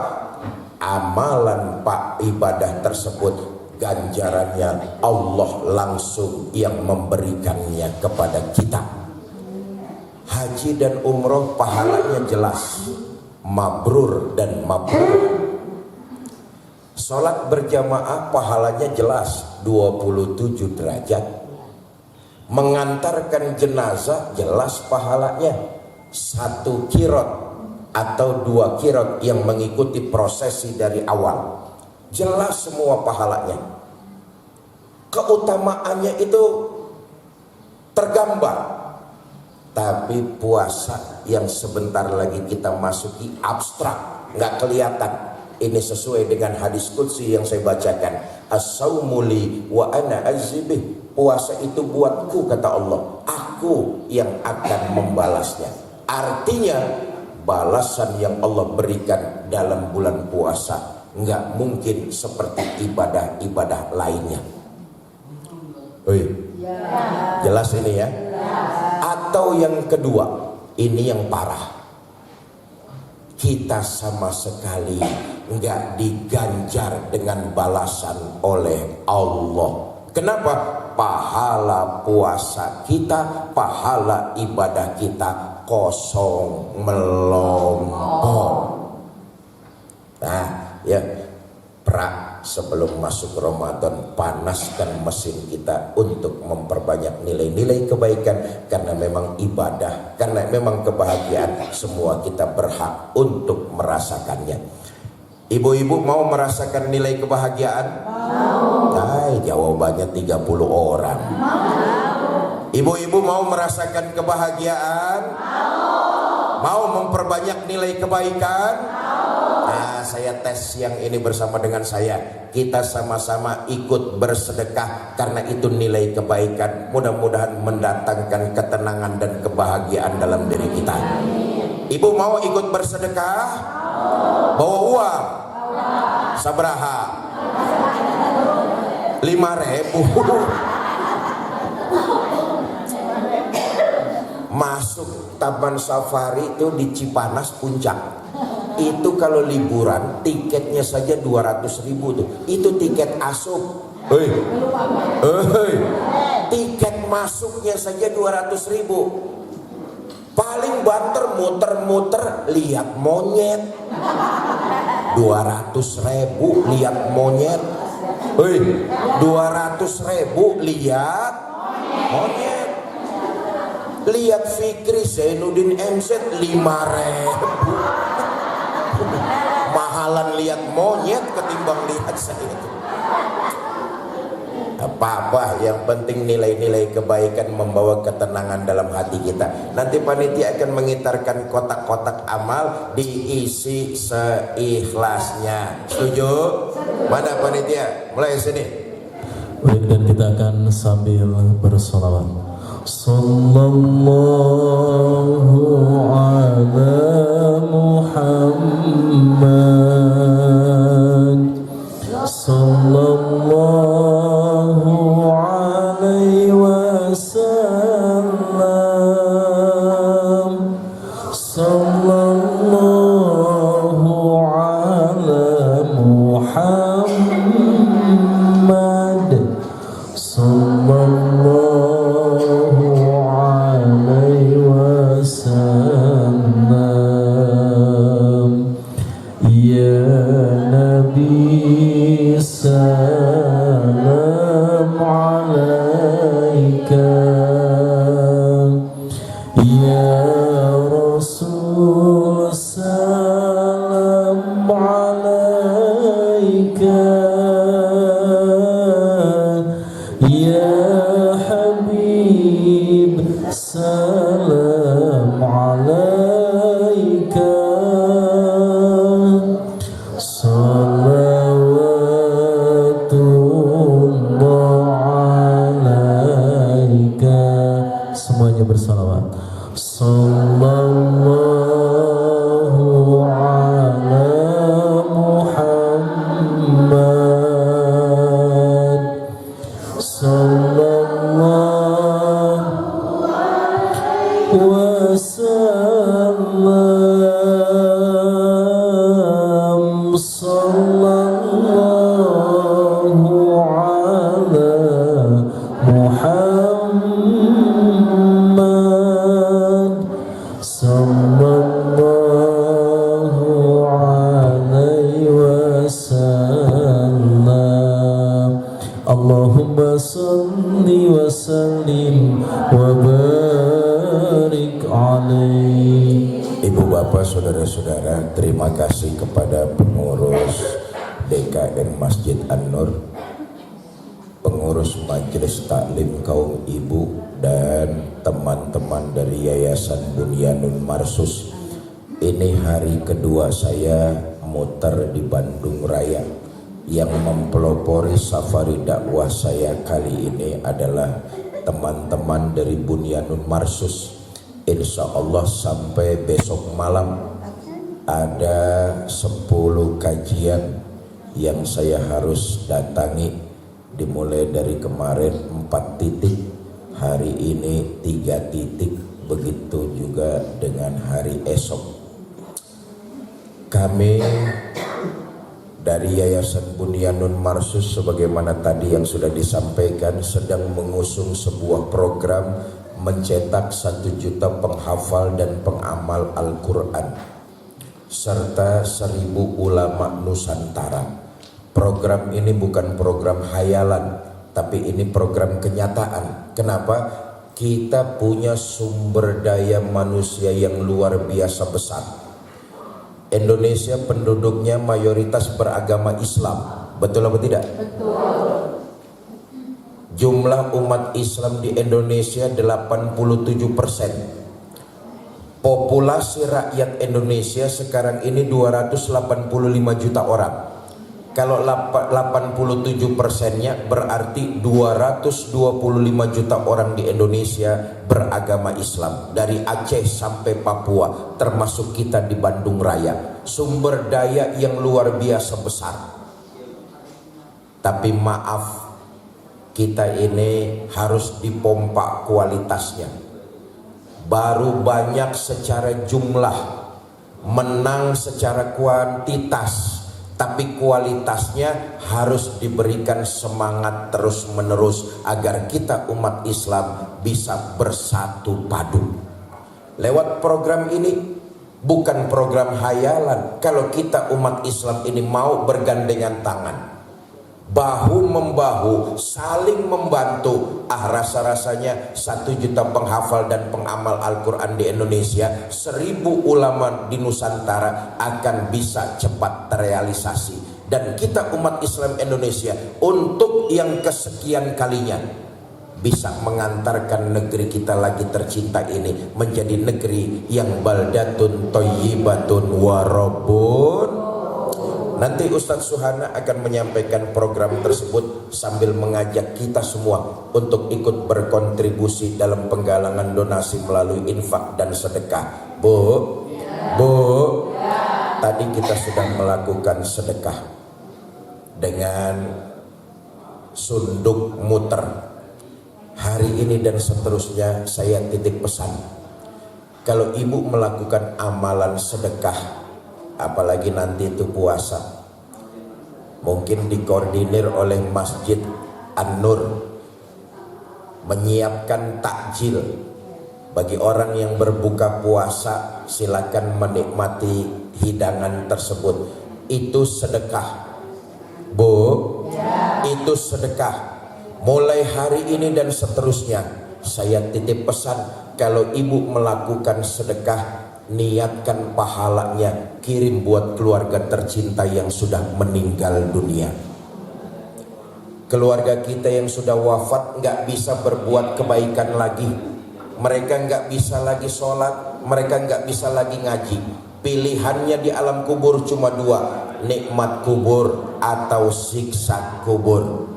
Amalan Pak ibadah tersebut ganjarannya Allah langsung yang memberikannya kepada kita. Haji dan umroh pahalanya jelas, mabrur dan mabrur. Sholat berjamaah pahalanya jelas, 27 derajat. Mengantarkan jenazah jelas pahalanya, 1 kirot atau 2 kirot yang mengikuti prosesi dari awal. Jelas semua pahalanya. Keutamaannya itu tergambar. Tapi puasa yang sebentar lagi kita masuki abstrak, nggak kelihatan. Ini sesuai dengan hadis qudsi yang saya bacakan. As-saumu li wa ana ajzibih. Puasa itu buatku, kata Allah. Aku yang akan membalasnya. Artinya balasan yang Allah berikan dalam bulan puasa nggak mungkin seperti ibadah-ibadah lainnya. Jelas ini ya? Atau yang kedua, ini yang parah. Kita sama sekali nggak diganjar dengan balasan oleh Allah. Kenapa? Pahala puasa kita, pahala ibadah kita kosong melompong. Nah, ya, sebelum masuk Ramadan, panaskan mesin kita untuk memperbanyak nilai-nilai kebaikan. Karena memang ibadah, karena memang kebahagiaan, semua kita berhak untuk merasakannya. Ibu-ibu mau merasakan nilai kebahagiaan? Mau. Jawabannya 30 orang. Mau. Ibu-ibu mau merasakan kebahagiaan? Mau memperbanyak nilai kebaikan? Nah, saya tes yang ini bersama dengan saya. Kita sama-sama ikut bersedekah karena itu nilai kebaikan. Mudah-mudahan mendatangkan ketenangan dan kebahagiaan dalam diri kita. Ibu mau ikut bersedekah? Bawa uang? Sabaraha? 5.000. Masuk Taman Safari itu di Cipanas Puncak. Itu kalau liburan tiketnya saja 200.000 tuh. Itu tiket asup. Tiket masuknya saja 200.000. Paling banter muter-muter lihat monyet. 200.000 lihat monyet. 200.000 lihat monyet. Lihat Fikri Zainuddin MZ 5.000. Mahalan lihat monyet ketimbang lihat saya itu. Apa yang penting nilai-nilai kebaikan membawa ketenangan dalam hati kita. Nanti panitia akan mengitarkan kotak-kotak amal, diisi seikhlasnya. Setuju? Mana panitia? Mulai sini. Baik, dan kita akan sambil bersolawat. Sallallahu ala Muhammad, sallallahu alaihi wasallam, sallallahu ala Muhammad, sallallahu alaihi wasallam. Ya Nabi salam alaika, ya Rasul salam alaika, ya Habib salam alaika. Semuanya bersalawat. Sallallahu ala Muhammad, sallallahu wasallam, sallallahu ala Muhammad, sallallahu alaihi wasallam. Allahumma salli wa sallim wa barik alaihi. Ibu bapak saudara-saudara, terima kasih kepada pengurus DKM Masjid An-Nur, pengurus Majelis Taklim Kaum Ibu, dan teman-teman dari Yayasan Bunyanul Marsus. Ini hari kedua saya muter di Bandung Raya. Yang mempelopori safari dakwah saya kali ini adalah teman-teman dari Bunyanul Marsus. Insya Allah sampai besok malam ada 10 kajian yang saya harus datangi, dimulai dari kemarin 4 titik, hari ini 3 titik, begitu juga dengan hari esok. Kami dari Yayasan Bunyanul Marsus, sebagaimana tadi yang sudah disampaikan, sedang mengusung sebuah program mencetak 1 juta penghafal dan pengamal Al-Quran serta 1000 ulama Nusantara. Program ini bukan program hayalan, tapi ini program kenyataan. Kenapa? Kita punya sumber daya manusia yang luar biasa besar. Indonesia penduduknya mayoritas beragama Islam, betul apa tidak? Betul. Jumlah umat Islam di Indonesia 87%. Populasi rakyat Indonesia sekarang ini 285 juta orang. Kalau 87%-nya berarti 225 juta orang di Indonesia beragama Islam, dari Aceh sampai Papua, termasuk kita di Bandung Raya. Sumber daya yang luar biasa besar. Tapi maaf, kita ini harus dipompa kualitasnya. Baru banyak secara jumlah, menang secara kuantitas, tapi kualitasnya harus diberikan semangat terus-menerus agar kita umat Islam bisa bersatu padu. Lewat program ini, bukan program hayalan. Kalau kita umat Islam ini mau bergandengan tangan, bahu membahu, saling membantu, rasa-rasanya 1 juta penghafal dan pengamal Al-Quran di Indonesia, 1000 ulama di Nusantara akan bisa cepat terrealisasi. dan kita umat Islam Indonesia untuk yang kesekian kalinya bisa mengantarkan negeri kita lagi tercinta ini menjadi negeri yang baldatun thayyibatun warabun. Nanti Ustadz Suhana akan menyampaikan program tersebut sambil mengajak kita semua untuk ikut berkontribusi dalam penggalangan donasi melalui infak dan sedekah. Bu, tadi kita sudah melakukan sedekah dengan sunduk muter. Hari ini dan seterusnya saya titip pesan, kalau ibu melakukan amalan sedekah, apalagi nanti itu puasa, mungkin dikoordinir oleh Masjid An-Nur menyiapkan takjil bagi orang yang berbuka puasa, silakan menikmati hidangan tersebut. Itu sedekah, Bu, itu sedekah. Mulai hari ini dan seterusnya saya titip pesan, kalau ibu melakukan sedekah, niatkan pahalanya kirim buat keluarga tercinta yang sudah meninggal dunia. Keluarga kita yang sudah wafat nggak bisa berbuat kebaikan lagi, mereka nggak bisa lagi sholat, mereka nggak bisa lagi ngaji. Pilihannya di alam kubur cuma dua, nikmat kubur atau siksa kubur.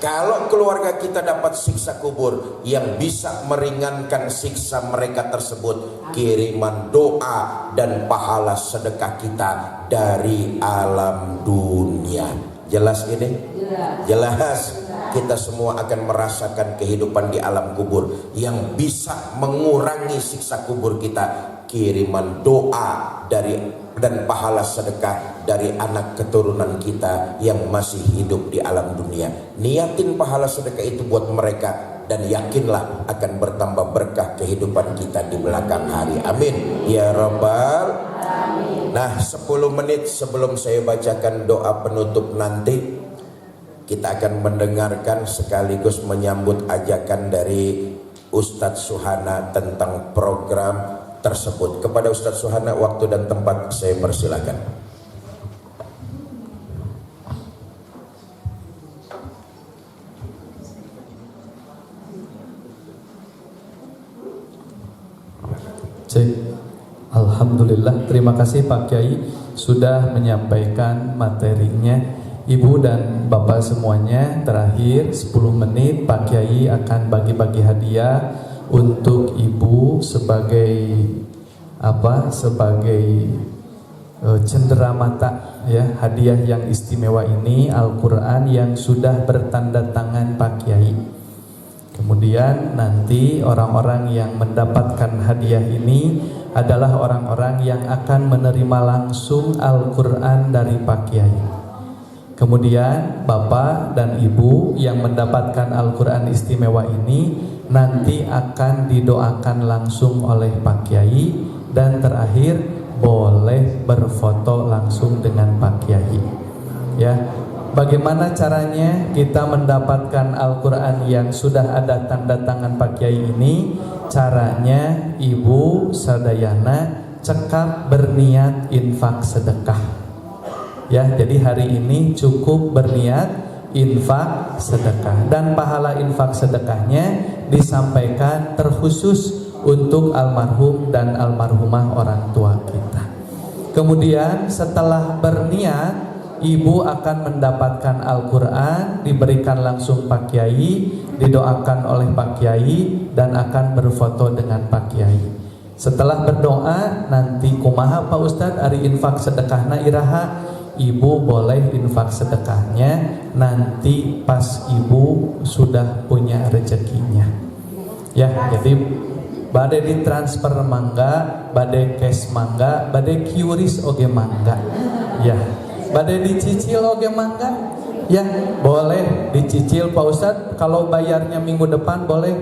Kalau keluarga kita dapat siksa kubur, yang bisa meringankan siksa mereka tersebut kiriman doa dan pahala sedekah kita dari alam dunia. Jelas ini? Jelas. Kita semua akan merasakan kehidupan di alam kubur. Yang bisa mengurangi siksa kubur kita kiriman doa dan pahala sedekah dari anak keturunan kita yang masih hidup di alam dunia. Niatin pahala sedekah itu buat mereka, dan yakinlah akan bertambah berkah kehidupan kita di belakang hari. Amin ya rabbal alamin. Nah, 10 menit sebelum saya bacakan doa penutup nanti, kita akan mendengarkan sekaligus menyambut ajakan dari Ustadz Suhana tentang program tersebut. Kepada Ustadz Suhana, waktu dan tempat saya persilakan. Alhamdulillah, terima kasih Pak Kiai sudah menyampaikan materinya. Ibu dan Bapak semuanya, terakhir 10 menit Pak Kiai akan bagi-bagi hadiah untuk Ibu sebagai cenderamata ya. Hadiah yang istimewa ini Al-Qur'an yang sudah bertanda tangan Pak Kiai. Kemudian nanti orang-orang yang mendapatkan hadiah ini adalah orang-orang yang akan menerima langsung Al-Qur'an dari Pak Kiai. Kemudian Bapak dan Ibu yang mendapatkan Al-Qur'an istimewa ini nanti akan didoakan langsung oleh Pak Kiai, dan terakhir boleh berfoto langsung dengan Pak Kiai. Ya. Bagaimana caranya kita mendapatkan Al-Qur'an yang sudah ada tanda tangan Pak Kiai ini? Caranya Ibu sadayana cekap berniat infak sedekah. Ya, jadi hari ini cukup berniat infak sedekah, dan pahala infak sedekahnya disampaikan terkhusus untuk almarhum dan almarhumah orang tua kita. Kemudian setelah berniat, Ibu akan mendapatkan Al-Qur'an, diberikan langsung Pak Kiai, didoakan oleh Pak Kiai, dan akan berfoto dengan Pak Kiai. Setelah berdoa, nanti kumaha Pak Ustadz ari infak sedekahna iraha? Ibu boleh infak sedekahnya nanti pas Ibu sudah punya rezekinya. Ya, jadi bade ditransfer mangga, bade cash mangga, bade QRIS oge mangga. Ya, bade dicicil oge mangga. Ya, boleh dicicil Pak Ustadz. Kalau bayarnya minggu depan boleh.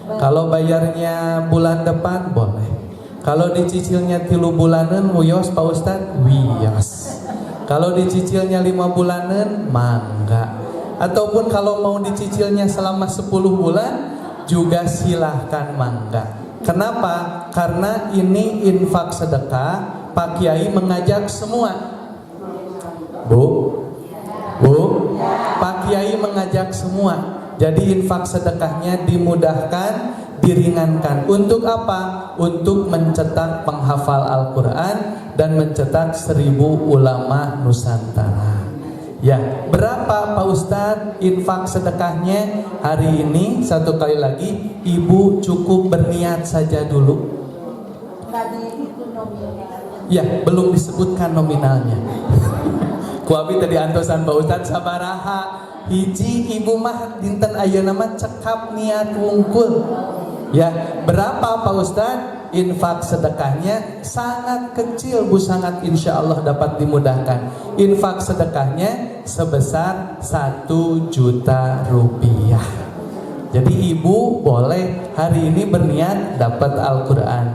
Kalau bayarnya bulan depan boleh. Kalau dicicilnya 3 bulanan wios Pak Ustadz, wios. Kalau dicicilnya 5 bulanan, mangga. Ataupun kalau mau dicicilnya selama 10 bulan, juga silahkan mangga. Kenapa? Karena ini infak sedekah. Pak Kiai mengajak semua. Bu, Pak Kiai mengajak semua. Jadi infak sedekahnya dimudahkan, diringankan. Untuk apa? Untuk mencetak penghafal Al-Quran dan mencetak 1000 ulama Nusantara. Ya, berapa Pak Ustadz infak sedekahnya hari ini? Satu kali lagi, Ibu cukup berniat saja dulu. Ya, belum disebutkan nominalnya. Kuabi tadi antosan Pak Ustadz sabaraha. Hiji ibu mah dinten ayeuna mah cekap niat wungkul. Ya, berapa Pak Ustadz? Infak sedekahnya sangat kecil, Bu, sangat insya Allah dapat dimudahkan. Infak sedekahnya sebesar 1 juta rupiah. Jadi ibu boleh hari ini berniat dapat Al-Quran,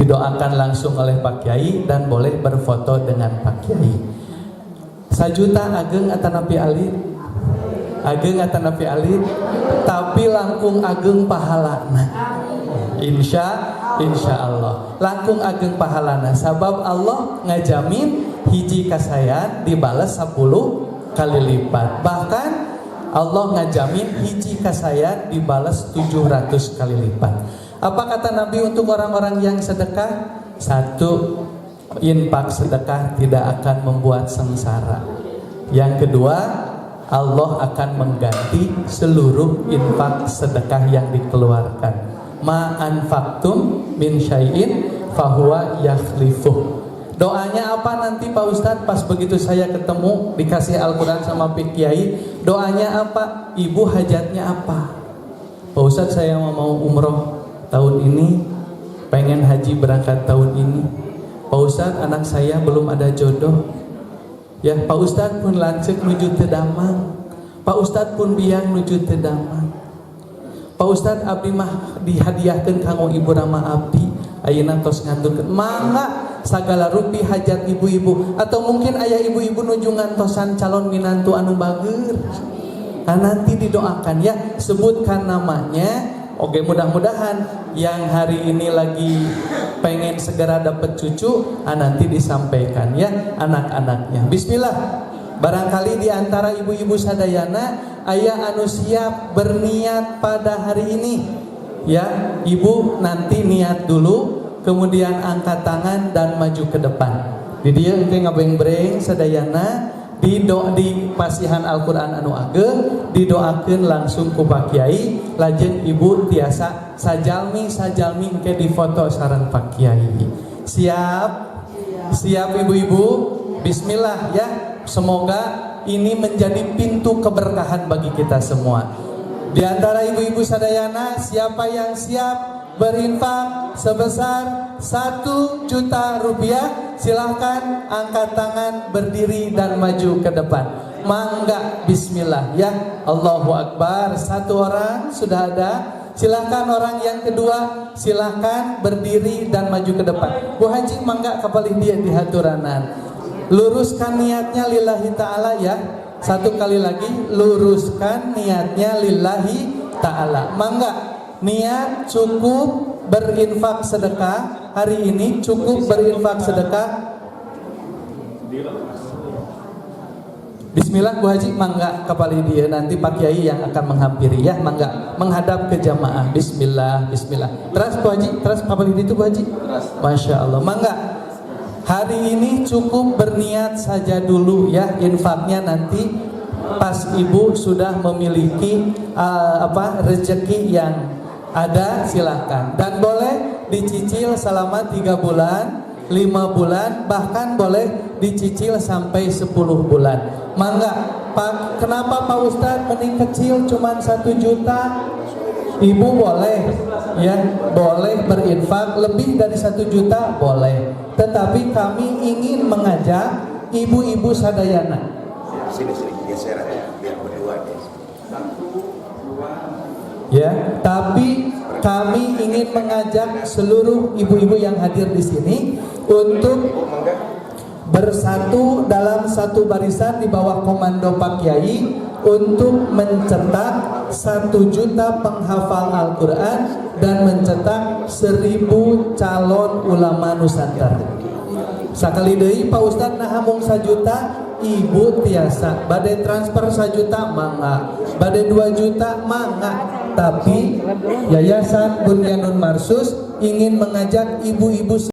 didoakan langsung oleh Pak Kiai dan boleh berfoto dengan Pak Kiai. 1 juta ageng atanapi alit, ageng atanapi alit, tapi langkung ageng pahalana. Insya Allah langkung ageng pahalana, sabab Allah ngajamin hiji kasayan dibalas 10 kali lipat. Bahkan Allah ngajamin hiji kasayan dibalas 700 kali lipat. Apa kata Nabi untuk orang-orang yang sedekah? 1, infak sedekah tidak akan membuat sengsara. Yang kedua, Allah akan mengganti seluruh infak sedekah yang dikeluarkan. Ma anfaqtum min syai'in fahuwa yakhlifuh. Doanya apa nanti Pak Ustadz pas begitu saya ketemu dikasih Al-Quran sama Pak Kiai? Doanya apa? Ibu hajatnya apa? Pak Ustadz saya mau umroh tahun ini, pengen haji berangkat tahun ini. Pak Ustadz anak saya belum ada jodoh. Ya Pak Ustadz pun lancek nuju teu damang. Pak Ustadz pun biang nuju teu damang. Pak Ustadz abdi mah dihadiahkeun kanggo ibu Rama abdi, ayeuna tos ngaturkeun. Mangga sagala rupi hajat ibu-ibu, atau mungkin aya ibu-ibu nuju ngantosan calon minantu anu bageur. Nah, nanti didoakan ya, sebutkan namanya. Oke, mudah-mudahan yang hari ini lagi pengen segera dapat cucu, nanti disampaikan ya anak-anaknya. Bismillah. Barangkali di antara ibu-ibu sadayana aya anu siap berniat pada hari ini. Ya, ibu nanti niat dulu, kemudian angkat tangan dan maju ke depan. Di dia engke ngabeng-breng sadayana di pasihan Al-Quran anu ageng, didoakeun langsung ku Pak Kiai, lajeng ibu tiasa sajalmi engke difoto sareng Pak Kiai. Siap? Siap ibu-ibu? Bismillah ya. Semoga ini menjadi pintu keberkahan bagi kita semua. Di antara ibu-ibu sadayana, siapa yang siap berinfak sebesar 1 juta rupiah? Silahkan angkat tangan, berdiri dan maju ke depan. Mangga, bismillah ya. Allahu Akbar. 1 orang sudah ada. Silahkan orang yang kedua, silahkan berdiri dan maju ke depan. Bu Haji mangga kapalih dia di haturanan. Luruskan niatnya lillahi ta'ala ya. 1 kali lagi, luruskan niatnya lillahi ta'ala. Mangga, niat cukup berinfak sedekah hari ini, cukup berinfak sedekah. Bismillah Bu Haji, mangga kapali dia, nanti Pak Kiai yang akan menghampiri ya. Mangga menghadap ke jamaah. Bismillah, bismillah. Terus Bu Haji, terus kapali itu Bu Haji. Masya Allah. Mangga. Hari ini cukup berniat saja dulu ya, infaknya nanti pas ibu sudah memiliki rezeki yang ada, silahkan. Dan boleh dicicil selama 3 bulan, 5 bulan, bahkan boleh dicicil sampai 10 bulan. Mangga, Pak, kenapa Pak Ustadz mending kecil cuman 1 juta? Ibu boleh ya, boleh berinfak lebih dari 1 juta boleh. Tetapi kami ingin mengajak ibu-ibu sadayana. Sini geser biar berdua deh. Ya, tapi kami ingin mengajak seluruh ibu-ibu yang hadir di sini untuk bersatu dalam satu barisan di bawah komando Pak Kiai untuk mencetak 1 juta penghafal Al-Quran dan mencetak 1000 calon ulama Nusantara. Sakali deui Pak Ustadz nah hamung 1 juta, Ibu tiasa badai transfer 1 juta mangga, badai 2 juta mangga. Tapi Yayasan Bunyanun Marsus ingin mengajak ibu-ibu